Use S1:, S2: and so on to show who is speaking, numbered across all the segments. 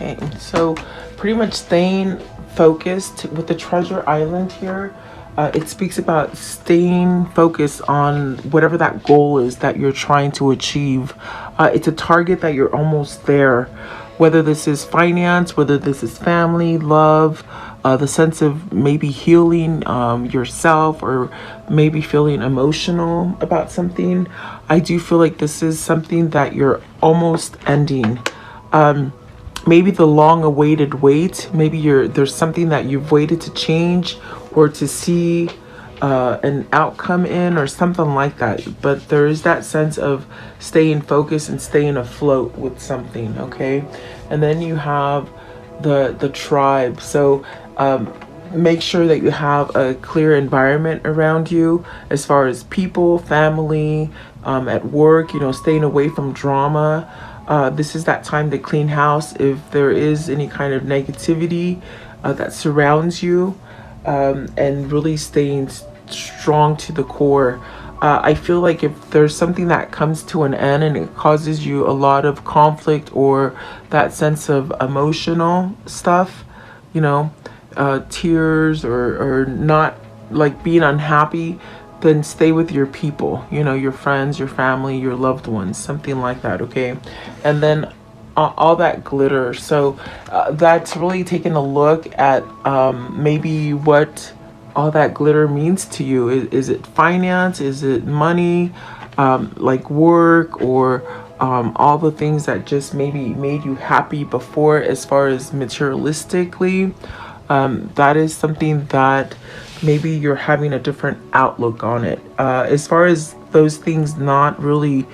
S1: Okay, so pretty much staying focused with the treasure island here. It speaks about staying focused on whatever that goal is that you're trying to achieve. It's a target that you're almost there, whether this is finance, whether this is family, love, the sense of maybe healing yourself, or maybe feeling emotional about something. I do feel like this is something that you're almost ending. Maybe the long awaited wait, maybe there's something that you've waited to change or to see an outcome in, or something like that. But there is that sense of staying focused and staying afloat with something. Okay, and then you have the tribe. So make sure that you have a clear environment around you, as far as people, family, at work, staying away from drama. This is that time to clean house if there is any kind of negativity that surrounds you, and really staying strong to the core. I feel like if there's something that comes to an end and it causes you a lot of conflict, or that sense of emotional stuff, tears, or not, like being unhappy, then stay with your people, your friends, your family, your loved ones, something like that. Okay, and then all that glitter. So that's really taking a look at maybe what all that glitter means to you. Is it finance? Is it money? Like work, or all the things that just maybe made you happy before, as far as materialistically. That is something that maybe you're having a different outlook on it. As far as those things not really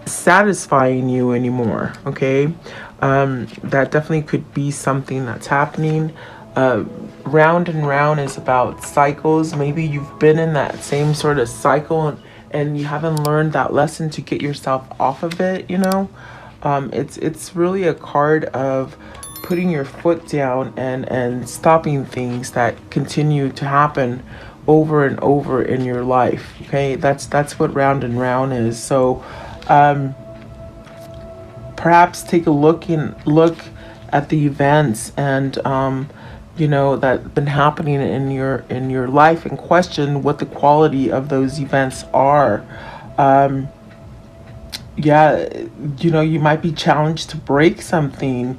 S1: satisfying you anymore. Okay, that definitely could be something that's happening. Round and round is about cycles. Maybe you've been in that same sort of cycle, and you haven't learned that lesson to get yourself off of it. It's really a card of putting your foot down and stopping things that continue to happen over and over in your life. Okay, that's what round and round is. So perhaps take a look at the events and that been happening in your life, and question what the quality of those events are. You might be challenged to break something,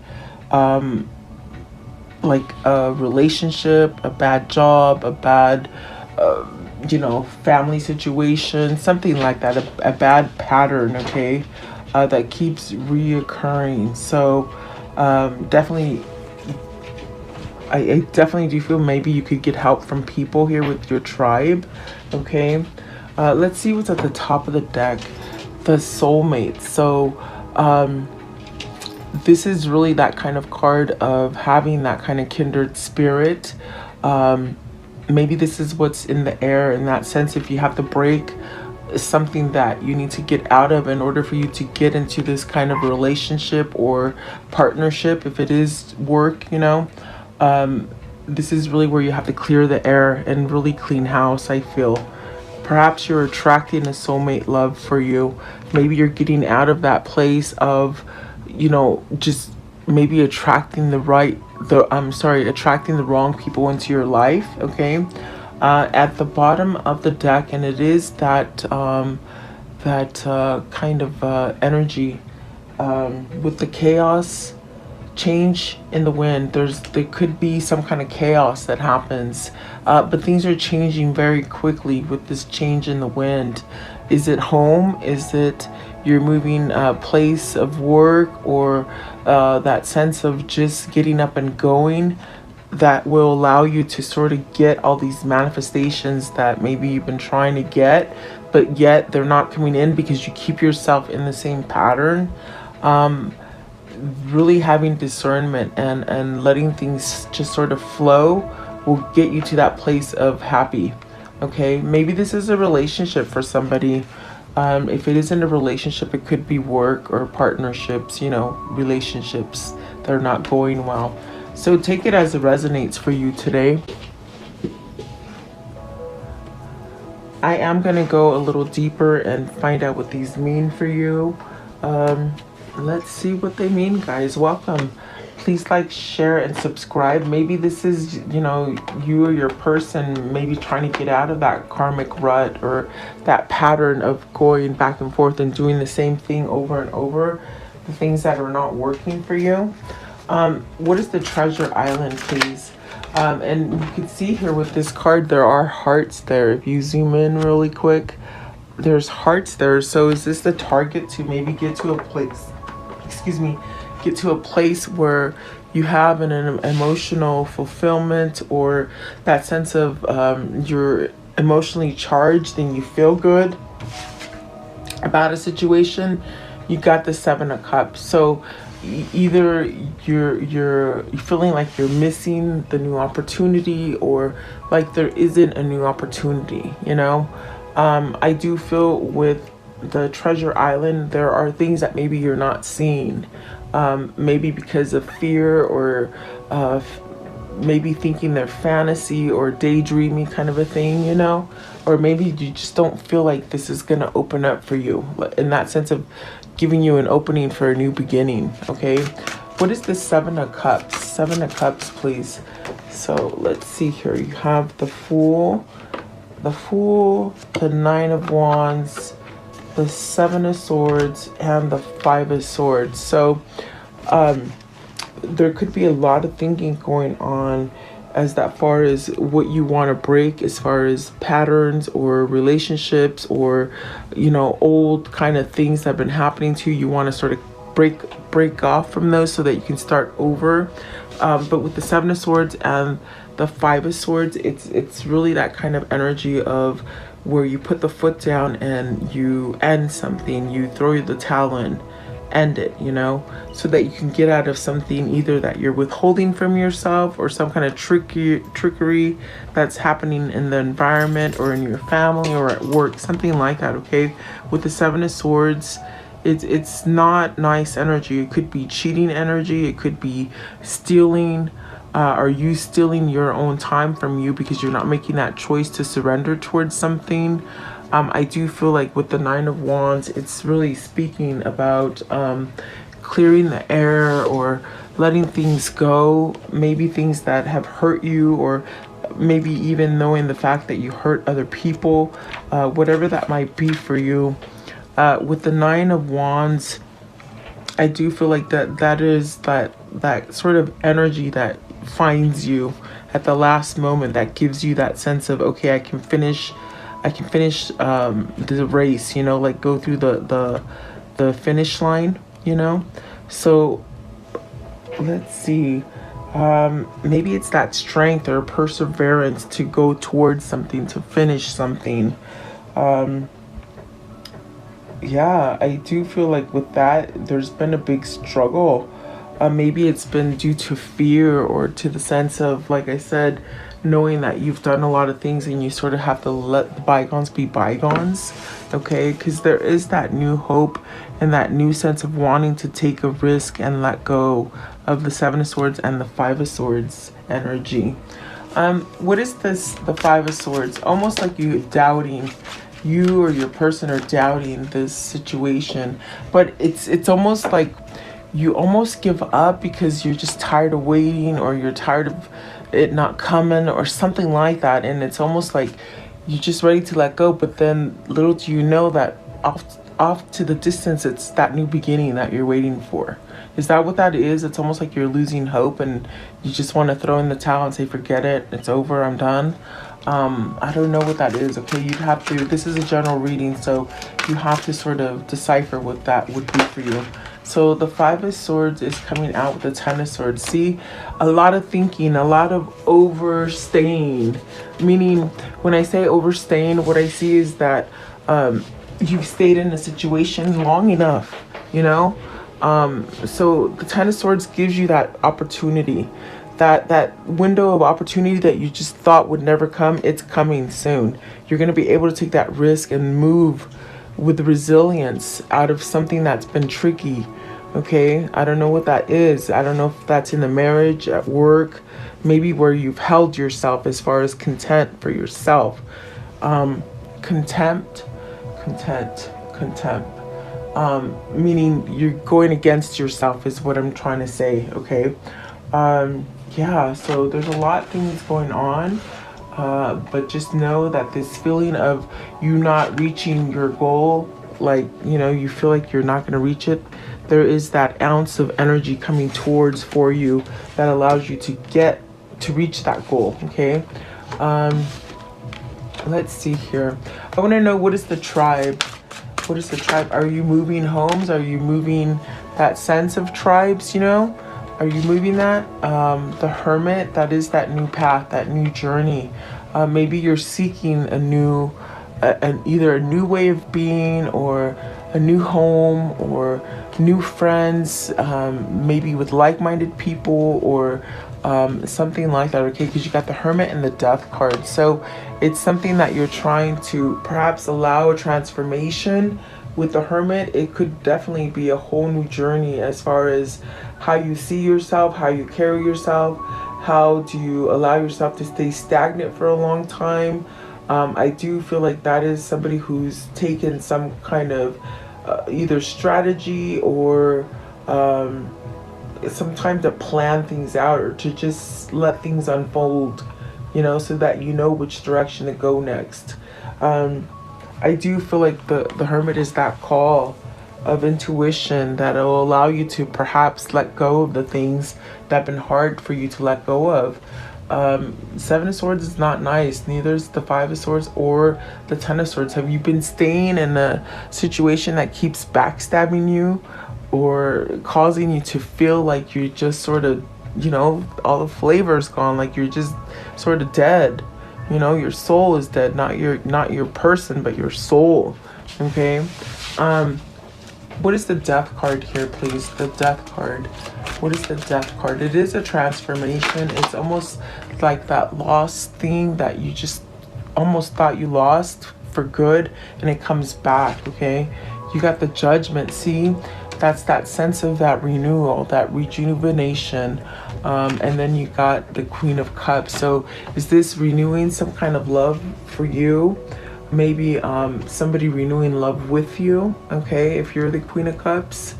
S1: like a relationship, a bad job, a bad family situation, something like that, a bad pattern. Okay, that keeps reoccurring. So definitely, I definitely do feel maybe you could get help from people here with your tribe. Okay, let's see what's at the top of the deck. The soulmate. So this is really that kind of card of having that kind of kindred spirit. Maybe this is what's in the air, in that sense. If you have to break something that you need to get out of in order for you to get into this kind of relationship or partnership, if it is work, this is really where you have to clear the air and really clean house, I feel. Perhaps you're attracting a soulmate love for you. Maybe you're getting out of that place of, just maybe attracting the wrong people into your life. Okay, at the bottom of the deck, and it is that kind of energy with the chaos, change in the wind. There could be some kind of chaos that happens, but things are changing very quickly with this change in the wind. Is it home? Is it you're moving a place of work, or that sense of just getting up and going that will allow you to sort of get all these manifestations that maybe you've been trying to get, but yet they're not coming in because you keep yourself in the same pattern. Really having discernment and letting things just sort of flow will get you to that place of happy. Okay, maybe this is a relationship for somebody. If it isn't a relationship, it could be work or partnerships, relationships that are not going well. So take it as it resonates for you today. I am going to go a little deeper and find out what these mean for you. Let's see what they mean, guys. Welcome. Please like, share, and subscribe. Maybe this is, you know, you or your person maybe trying to get out of that karmic rut or that pattern of going back and forth and doing the same thing over and over, the things that are not working for you. What is the treasure island, please? And you can see here with this card, there are hearts there. If you zoom in really quick, there's hearts there. So is this the target to maybe get to a place, excuse me, get to a place where you have an emotional fulfillment, or that sense of you're emotionally charged and you feel good about a situation? You got the Seven of Cups. So either you're feeling like you're missing the new opportunity, or like there isn't a new opportunity, you know. I do feel with the treasure island, there are things that maybe you're not seeing, maybe because of fear, or maybe thinking they're fantasy or daydreaming kind of a thing, you know. Or maybe you just don't feel like this is gonna open up for you, in that sense of giving you an opening for a new beginning. Okay, what is the Seven of Cups? Seven of Cups, please. So let's see here. You have the Fool, the Nine of Wands, the Seven of Swords, and the Five of Swords. So there could be a lot of thinking going on as that far as what you want to break, as far as patterns or relationships, or, you know, old kind of things that have been happening to you. You want to sort of break off from those so that you can start over. But with the Seven of Swords and the Five of Swords, it's really that kind of energy of where you put the foot down and you end something, you throw the towel in, end it, you know, so that you can get out of something either that you're withholding from yourself, or some kind of trickery that's happening in the environment or in your family or at work, something like that. Okay, with the Seven of Swords, it's not nice energy. It could be cheating energy, it could be stealing, are you stealing your own time from you because you're not making that choice to surrender towards something. I do feel like with the Nine of Wands, it's really speaking about clearing the air or letting things go, maybe things that have hurt you, or maybe even knowing the fact that you hurt other people, whatever that might be for you. With the Nine of Wands, I do feel like that is that sort of energy that finds you at the last moment, that gives you that sense of, okay, I can finish the race, you know, like go through the finish line, you know. So let's see, maybe it's that strength or perseverance to go towards something, to finish something. Yeah, I do feel like with that, there's been a big struggle. Maybe it's been due to fear, or to the sense of, like I said, knowing that you've done a lot of things and you sort of have to let the bygones be bygones. Okay, because there is that new hope and that new sense of wanting to take a risk and let go of the Seven of Swords and the Five of Swords energy. What is this, the Five of Swords? Almost like you doubting, you or your person are doubting this situation, but it's almost like you almost give up because you're just tired of waiting, or you're tired of it not coming, or something like that. And it's almost like you're just ready to let go, but then little do you know that off to the distance, it's that new beginning that you're waiting for. Is that what that is? It's almost like you're losing hope and you just want to throw in the towel and say, forget it, it's over, I'm done. I don't know what that is. Okay, you'd have to, this is a general reading, so you have to sort of decipher what that would be for you. So the Five of Swords is coming out with the Ten of Swords. See, a lot of thinking, a lot of overstaying. Meaning, when I say overstaying, what I see is that you've stayed in a situation long enough, you know? So the Ten of Swords gives you that opportunity. That window of opportunity that you just thought would never come, it's coming soon. You're going to be able to take that risk and move with resilience out of something that's been tricky. Okay, I don't know what that is. I don't know if that's in the marriage, at work, maybe where you've held yourself as far as content for yourself. Contempt, meaning you're going against yourself is what I'm trying to say. Okay, Yeah, so there's a lot of things going on. But just know that this feeling of you not reaching your goal, like, you feel like you're not going to reach it, there is that ounce of energy coming towards for you that allows you to reach that goal. Okay. Let's see here. I want to know, what is the tribe? What is the tribe? Are you moving homes? Are you moving that sense of tribes, Are you moving that? The Hermit, that is that new path, that new journey. Maybe you're seeking either a new way of being, or a new home, or new friends, maybe with like-minded people, or something like that, okay? Because you got the Hermit and the Death card. So it's something that you're trying to perhaps allow a transformation. With the Hermit, it could definitely be a whole new journey as far as how you see yourself, how you carry yourself, how do you allow yourself to stay stagnant for a long time. I do feel like that is somebody who's taken some kind of either strategy or some time to plan things out, or to just let things unfold, so that you know which direction to go next. I do feel like the Hermit is that call of intuition that will allow you to perhaps let go of the things that have been hard for you to let go of. Seven of Swords is not nice. Neither is the Five of Swords or the Ten of Swords. Have you been staying in a situation that keeps backstabbing you, or causing you to feel like you're just sort of, all the flavor's gone, like you're just sort of dead? Your soul is dead, not your person, but your soul. Okay. What is the Death card here, please? The Death card. What is the Death card? It is a transformation. It's almost like that lost thing that you just almost thought you lost for good, and it comes back. Okay. You got the Judgment. See, that's that sense of that renewal, that rejuvenation. And then you got the Queen of Cups. So is this renewing some kind of love for you? Maybe somebody renewing love with you, okay, if you're the Queen of Cups.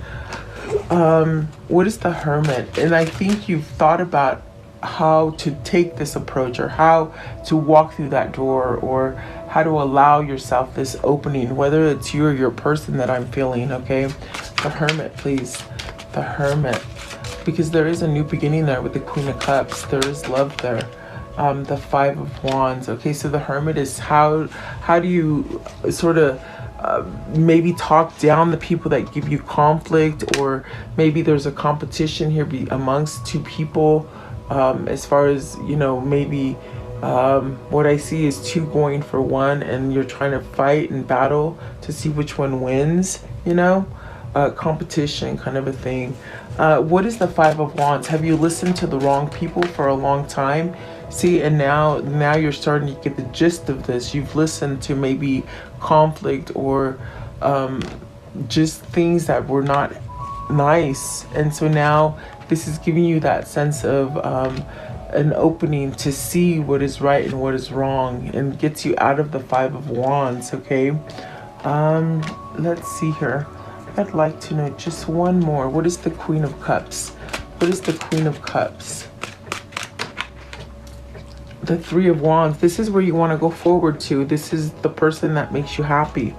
S1: What is the Hermit? And I think you've thought about how to take this approach, or how to walk through that door, or how to allow yourself this opening, whether it's you or your person that I'm feeling, okay? The Hermit, please. The Hermit. Because there is a new beginning there with the Queen of Cups. There is love there. The Five of Wands. Okay, so the Hermit is how do you sort of maybe talk down the people that give you conflict, or maybe there's a competition here amongst two people, as far as, maybe what I see is two going for one, and you're trying to fight and battle to see which one wins, competition kind of a thing. What is the Five of Wands? Have you listened to the wrong people for a long time? See, and now you're starting to get the gist of this. You've listened to maybe conflict, or just things that were not nice, and so now this is giving you that sense of an opening to see what is right and what is wrong, and gets you out of the Five of Wands. Okay. Let's see here. I'd like to know just one more. What is the Queen of Cups? What is the Queen of Cups? The Three of Wands. This is where you want to go forward to. This is the person that makes you happy.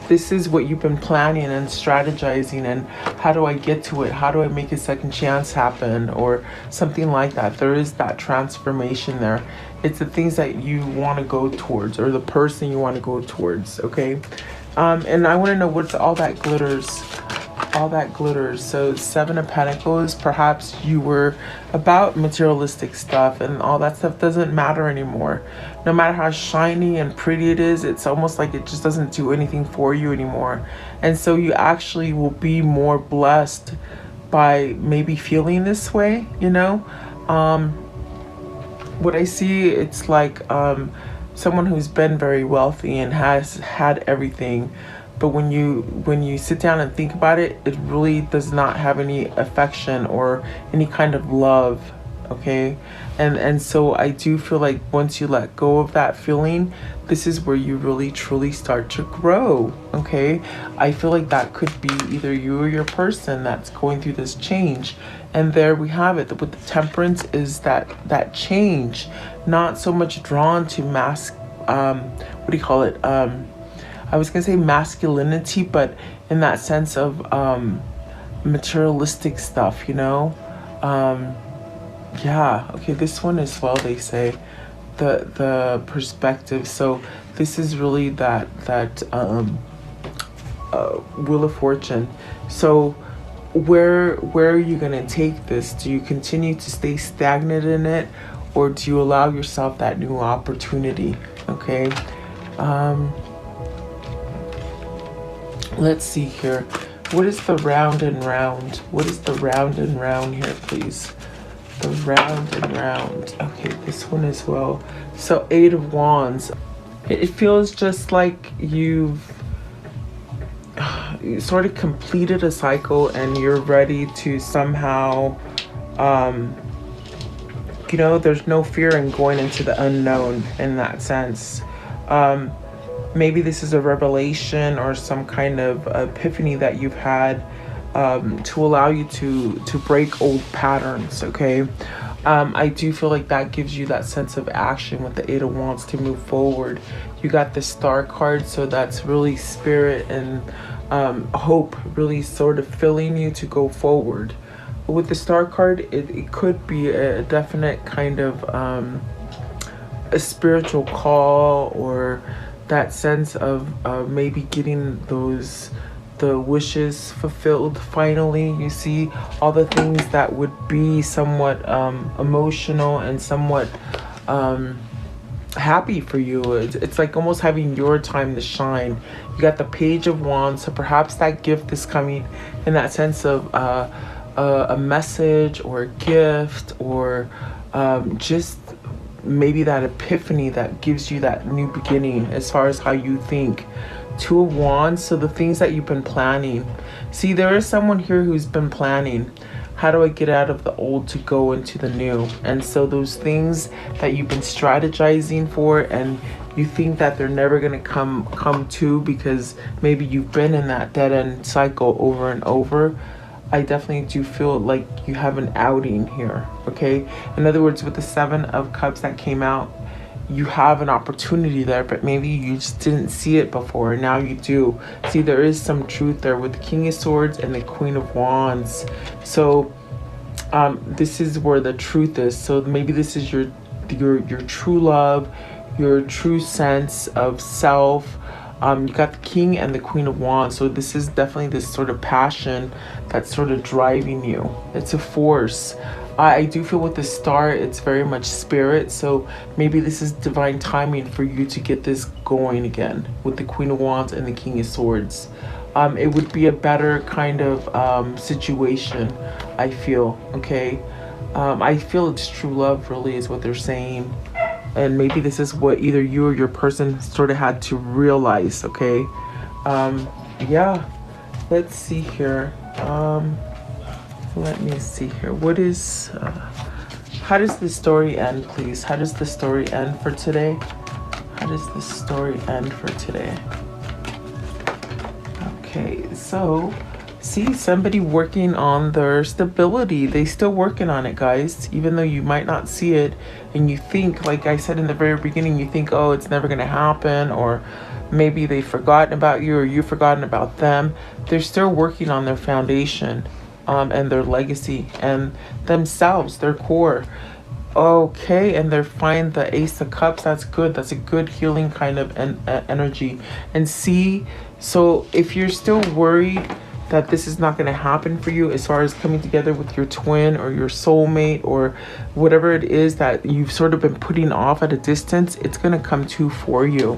S1: This is what you've been planning and strategizing, and how do I get to it? How do I make a second chance happen, or something like that? There is that transformation there. It's the things that you want to go towards, or the person you want to go towards, okay? And I want to know what's all that glitters. All that glitters. So Seven of Pentacles, perhaps you were about materialistic stuff, and all that stuff doesn't matter anymore. No matter how shiny and pretty it is, it's almost like it just doesn't do anything for you anymore. And so you actually will be more blessed by maybe feeling this way, What I see, it's like someone who's been very wealthy and has had everything, but when you sit down and think about it, it really does not have any affection or any kind of love, okay? And so I do feel like once you let go of that feeling, this is where you really truly start to grow, okay? I feel like that could be either you or your person that's going through this change. And there we have it. With the temperance is that change, not so much drawn to what do you call it? I was gonna say masculinity, but in that sense of materialistic stuff, you know? Yeah, okay, this one as well, they say the perspective. So this is really that Wheel of Fortune. So where are you gonna take this? Do you continue to stay stagnant in it, or do you allow yourself that new opportunity? Okay. Let's see here. What is the round and round? What is the round and round here, please? The round and round. Okay, this one as well. So 8 of Wands. It feels just like you sort of completed a cycle and you're ready to somehow, you know, there's no fear in going into the unknown in that sense. Maybe this is a revelation or some kind of epiphany that you've had to allow you to break old patterns, okay? I do feel like that gives you that sense of action with the 8 of Wands to move forward. You got the Star card, so that's really spirit and hope really sort of filling you to go forward. But with the Star card, it could be a definite kind of a spiritual call, or that sense of maybe getting the wishes fulfilled finally. You see all the things that would be somewhat emotional and somewhat happy for you. It's like almost having your time to shine. You got the Page of Wands, so perhaps that gift is coming in that sense of a message or a gift, or just maybe that epiphany that gives you that new beginning as far as how you think. 2 of Wands, so the things that you've been planning. See, there is someone here who's been planning, how do I get out of the old to go into the new? And so those things that you've been strategizing for, and you think that they're never going to come to because maybe you've been in that dead end cycle over and over. I definitely do feel like you have an outing here, okay? In other words, with the 7 of Cups that came out, you have an opportunity there, but maybe you just didn't see it before, and now you do. See, there is some truth there with the King of Swords and the Queen of Wands. So this is where the truth is. So maybe this is your true love, your true sense of self. You got the King and the Queen of Wands, so this is definitely this sort of passion that's sort of driving you. It's a force. I do feel with the Star, it's very much spirit, so maybe this is divine timing for you to get this going again with the Queen of Wands and the King of Swords. It would be a better kind of situation, I feel, okay? I feel it's true love, really, is what they're saying. And maybe this is what either you or your person sort of had to realize, okay? Yeah, let's see here. Let me see here. What is, how does the story end, please? How does the story end for today? How does the story end for today? Okay, so see somebody working on their stability. They still working on it, guys, even though you might not see it. And you think, like I said in the very beginning, you think, oh, it's never going to happen, or maybe they've forgotten about you or you've forgotten about them. They're still working on their foundation. And their legacy and themselves, their core. Okay, and they're fine. The Ace of Cups, that's good. That's a good healing kind of energy. And see, so if you're still worried that this is not going to happen for you as far as coming together with your twin or your soulmate or whatever it is that you've sort of been putting off at a distance, it's going to come to for you.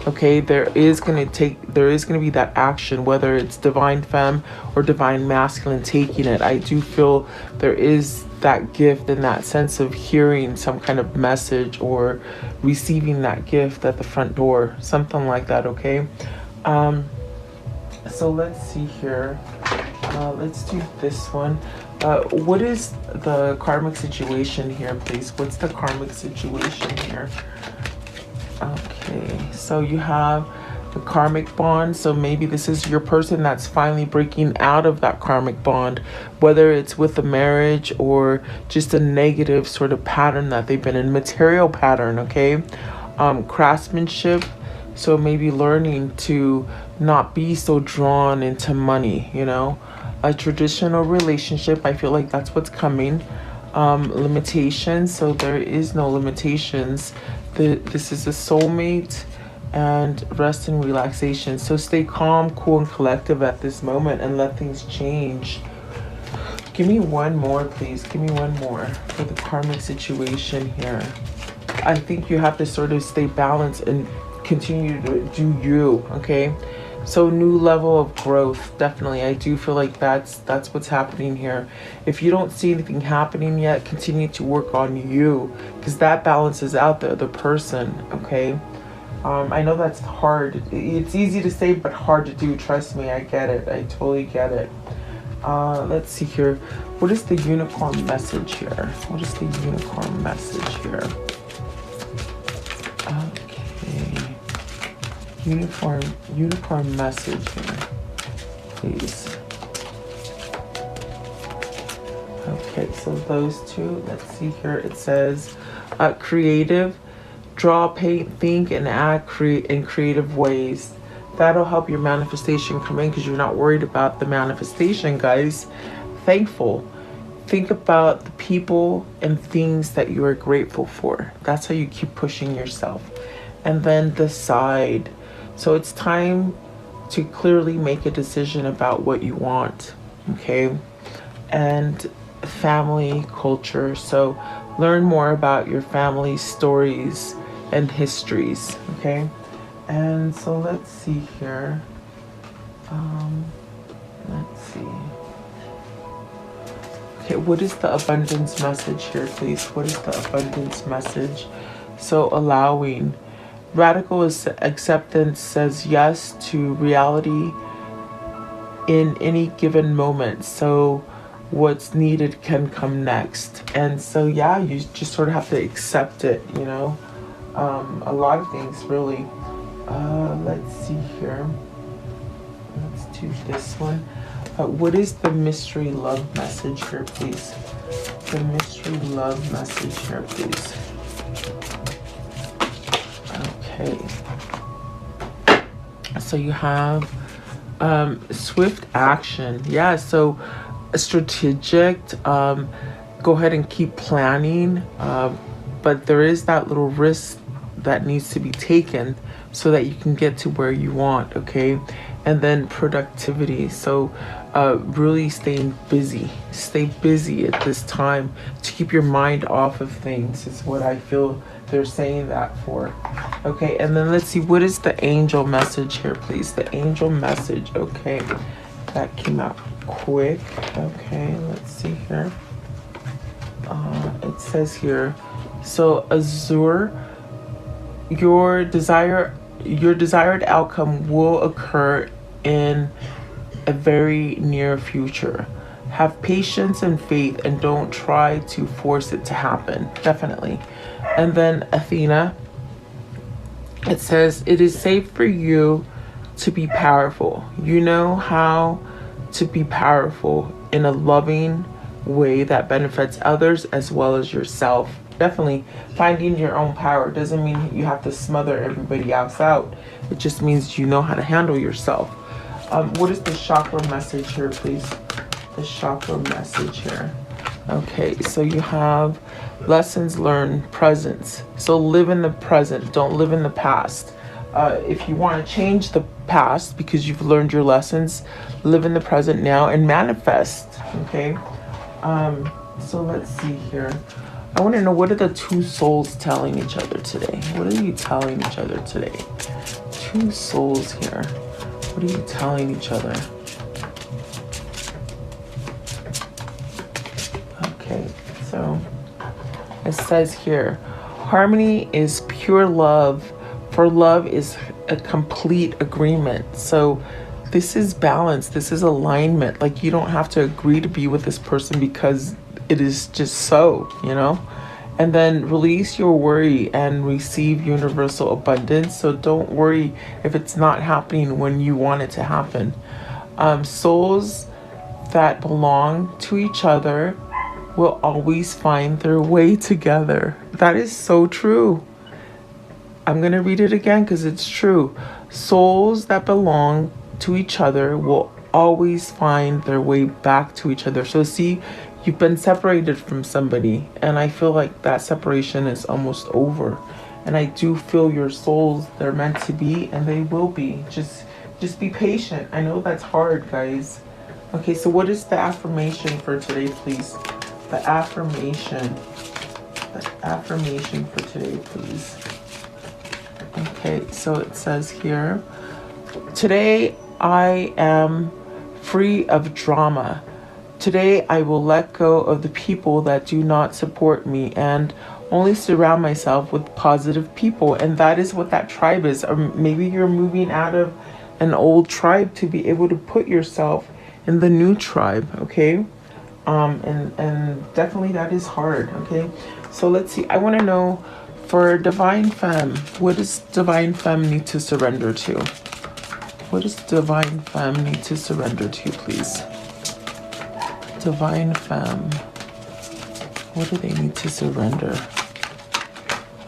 S1: Okay, there is going to be that action, whether it's divine femme or divine masculine taking it. I do feel there is that gift and that sense of hearing some kind of message or receiving that gift at the front door, something like that, okay? So let's see here. Let's do this one. What is the karmic situation here, please? What's the karmic situation here? Okay, so you have the karmic bond. So maybe this is your person that's finally breaking out of that karmic bond, whether it's with a marriage or just a negative sort of pattern that they've been in, material pattern, okay? Craftsmanship. So maybe learning to not be so drawn into money, you know? A traditional relationship, I feel like that's what's coming. Limitations, so there is no limitations. This is a soulmate, and rest and relaxation. So stay calm, cool, and collective at this moment and let things change. Give me one more, please. Give me one more for the karmic situation here. I think you have to sort of stay balanced and continue to do you, okay? So new level of growth, definitely. I do feel like that's what's happening here. If you don't see anything happening yet, continue to work on you, because that balances out the other person, okay? I know that's hard. It's easy to say, but hard to do. Trust me, I get it. I totally get it. Let's see here. What is the unicorn message here? What is the unicorn message here? Okay. Unicorn message here, please. Okay, so those two, let's see here. It says creative, draw, paint, think, and act in creative ways. That'll help your manifestation come in because you're not worried about the manifestation, guys. Thankful. Think about the people and things that you are grateful for. That's how you keep pushing yourself. And then decide. So it's time to clearly make a decision about what you want, okay? And family, culture. So learn more about your family stories and histories, okay? And so let's see here. Let's see. Okay, what is the abundance message here, please? What is the abundance message? So allowing. Radical acceptance says yes to reality in any given moment. So what's needed can come next. And so, yeah, you just sort of have to accept it, you know? A lot of things, really. Let's see here. Let's do this one. What is the mystery love message here, please? The mystery love message here, please. Okay. So you have swift action. Yeah, so strategic. Go ahead and keep planning. But there is that little risk that needs to be taken so that you can get to where you want, okay? And then productivity. So really staying busy. Stay busy at this time to keep your mind off of things is what I feel they're saying that for. Okay, and then let's see, what is the angel message here, please? The angel message. Okay, that came out quick. Okay, let's see here. It says here, so Azure, your desired outcome will occur in a very near future. Have patience and faith and don't try to force it to happen. Definitely. And then Athena, it says, it is safe for you to be powerful. You know how to be powerful in a loving way that benefits others as well as yourself. Definitely finding your own power doesn't mean you have to smother everybody else out. It just means you know how to handle yourself. What is the chakra message here, please? The chakra message here. Okay, so you have lessons learned, presence. So live in the present, don't live in the past. If you want to change the past because you've learned your lessons, live in the present now and manifest, okay? So let's see here. I want to know, what are the two souls telling each other today? What are you telling each other today? Two souls here. What are you telling each other? Okay, so it says here, harmony is pure love, for love is a complete agreement. So this is balance. This is alignment. Like, you don't have to agree to be with this person because it is just so, you know? And then release your worry and receive universal abundance. So don't worry if it's not happening when you want it to happen. Souls that belong to each other will always find their way together. That is so true. I'm going to read it again because it's true. Souls that belong to each other will always find their way back to each other. So see, you've been separated from somebody, and I feel like that separation is almost over. And I do feel your souls, they're meant to be, and they will be. Just be patient. I know that's hard, guys. Okay, so what is the affirmation for today, please? The affirmation. The affirmation for today, please. Okay, so it says here, today I am free of drama. Today I will let go of the people that do not support me and only surround myself with positive people. And that is what that tribe is. Or maybe you're moving out of an old tribe to be able to put yourself in the new tribe, okay? And definitely that is hard, okay? So let's see. I want to know, for Divine Femme, what does Divine Femme need to surrender to? What does Divine Femme need to surrender to, please? Divine Femme. What do they need to surrender?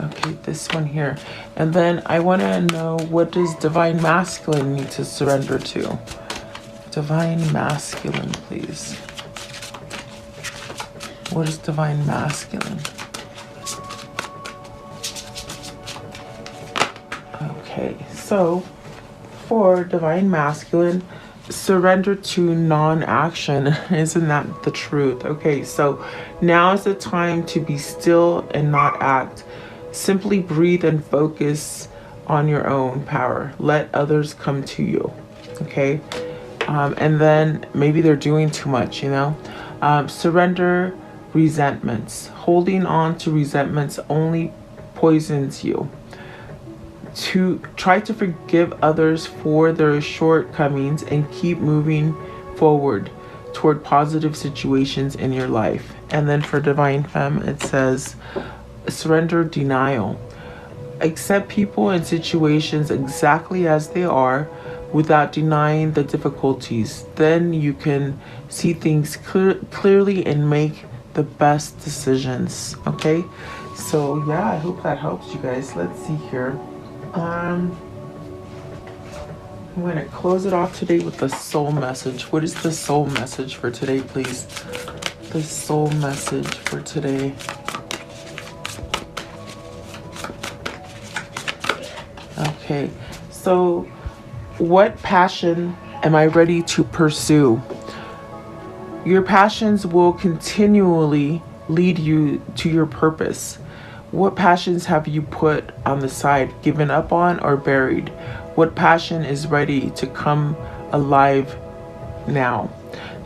S1: Okay, this one here. And then I want to know, what does Divine Masculine need to surrender to? Divine Masculine, please. What is Divine Masculine? Okay, so for Divine Masculine, surrender to non-action. Isn't that the truth? Okay, so now is the time to be still and not act. Simply breathe and focus on your own power. Let others come to you. Okay, and then maybe they're doing too much, you know. Surrender resentments. Holding on to resentments only poisons you. To try to forgive others for their shortcomings and keep moving forward toward positive situations in your life. And then for Divine Femme, it says surrender denial. Accept people and situations exactly as they are without denying the difficulties. Then you can see things clearly and make the best decisions. Okay, so yeah, I hope that helps you guys. Let's see here. I'm going to close it off today with the soul message. What is the soul message for today, please? The soul message for today. Okay, so what passion am I ready to pursue? Your passions will continually lead you to your purpose. What passions have you put on the side, given up on, or buried? What passion is ready to come alive now?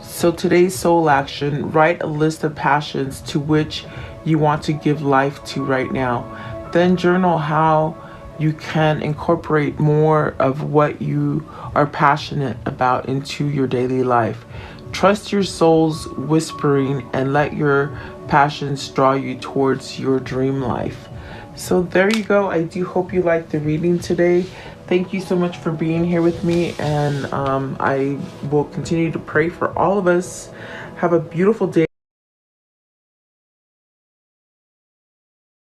S1: So today's soul action, write a list of passions to which you want to give life to right now. Then journal how you can incorporate more of what you are passionate about into your daily life. Trust your soul's whispering and let your passions draw you towards your dream life. So there you go. I do hope you liked the reading today. Thank you so much for being here with me, and I will continue to pray for all of us. Have a beautiful day.